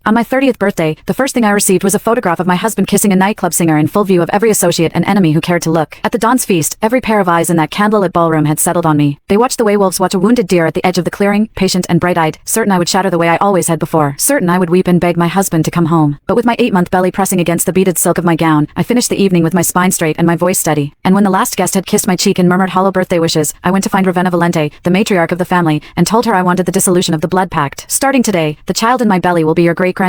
On my 30th birthday, the first thing I received was a photograph of my husband kissing a nightclub singer in full view of every associate and enemy who cared to look. At the Don's feast, every pair of eyes in that candlelit ballroom had settled on me. They watched the way wolves watch a wounded deer at the edge of the clearing, patient and bright-eyed, certain I would shatter the way I always had before, certain I would weep and beg my husband to come home. But with my 8-month belly pressing against the beaded silk of my gown, I finished the evening with my spine straight and my voice steady. And when the last guest had kissed my cheek and murmured hollow birthday wishes, I went to find Ravenna Valente, the matriarch of the family, and told her I wanted the dissolution of the blood pact. Starting today, the child in my belly will be your great-grandchild.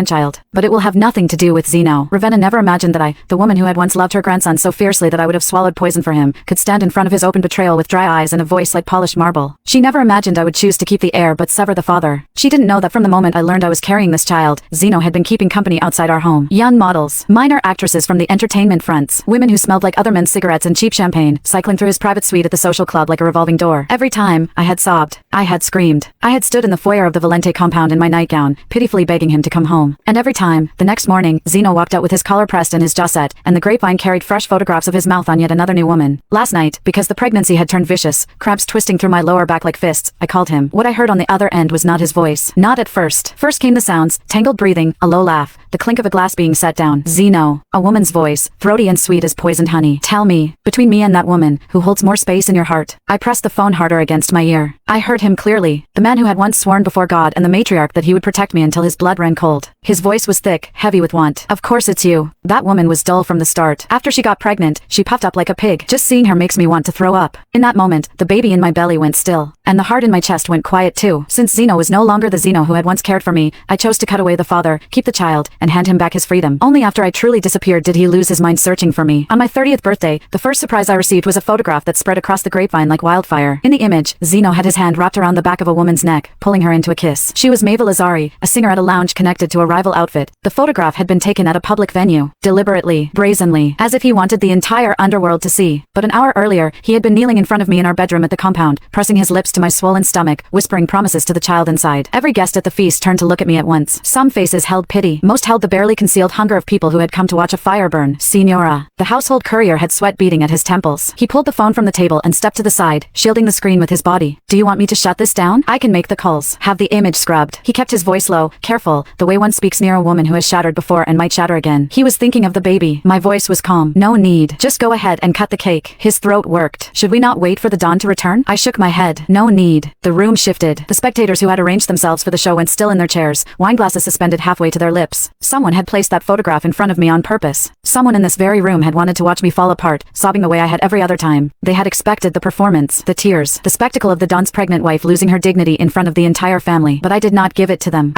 But it will have nothing to do with Zeno. Ravenna never imagined that I, the woman who had once loved her grandson so fiercely that I would have swallowed poison for him, could stand in front of his open betrayal with dry eyes and a voice like polished marble. She never imagined I would choose to keep the heir but sever the father. She didn't know that from the moment I learned I was carrying this child, Zeno had been keeping company outside our home. Young models, minor actresses from the entertainment fronts, women who smelled like other men's cigarettes and cheap champagne, cycling through his private suite at the social club like a revolving door. Every time, I had sobbed. I had screamed. I had stood in the foyer of the Valente compound in my nightgown, pitifully begging him to come home. And every time, the next morning, Zeno walked out with his collar pressed and his jaw set, and the grapevine carried fresh photographs of his mouth on yet another new woman. Last night, because the pregnancy had turned vicious, cramps twisting through my lower back like fists, I called him. What I heard on the other end was not his voice. Not at first. First came the sounds, tangled breathing, a low laugh, the clink of a glass being set down. Zeno. A woman's voice, throaty and sweet as poisoned honey. Tell me, between me and that woman, who holds more space in your heart? I pressed the phone harder against my ear. I heard him clearly, the man who had once sworn before God and the matriarch that he would protect me until his blood ran cold. His voice was thick, heavy with want. Of course it's you. That woman was dull from the start. After she got pregnant, she puffed up like a pig. Just seeing her makes me want to throw up. In that moment, the baby in my belly went still, and the heart in my chest went quiet too. Since Zeno was no longer the Zeno who had once cared for me, I chose to cut away the father, keep the child, and hand him back his freedom. Only after I truly disappeared did he lose his mind searching for me. On my 30th birthday, the first surprise I received was a photograph that spread across the grapevine like wildfire. In the image, Zeno had his hand wrapped around the back of a woman's neck, pulling her into a kiss. She was Maeva Lazari, a singer at a lounge connected to a rival outfit. The photograph had been taken at a public venue, deliberately, brazenly, as if he wanted the entire underworld to see. But an hour earlier, he had been kneeling in front of me in our bedroom at the compound, pressing his lips to my swollen stomach, whispering promises to the child inside. Every guest at the feast turned to look at me at once. Some faces held pity, most held the barely concealed hunger of people who had come to watch a fire burn. Signora. The household courier had sweat beading at his temples. He pulled the phone from the table and stepped to the side, shielding the screen with his body. Do you want me to shut this down? I can make the calls. Have the image scrubbed. He kept his voice low, careful, the way one speaks near a woman who has shattered before and might shatter again. He was thinking of the baby. My voice was calm. No need. Just go ahead and cut the cake. His throat worked. Should we not wait for the Don to return? I shook my head. No need. The room shifted. The spectators who had arranged themselves for the show went still in their chairs, wineglasses suspended halfway to their lips. Someone had placed that photograph in front of me on purpose. Someone in this very room had wanted to watch me fall apart, sobbing the way I had every other time. They had expected the performance, the tears, the spectacle of the Don's pregnant wife losing her dignity in front of the entire family, but I did not give it to them.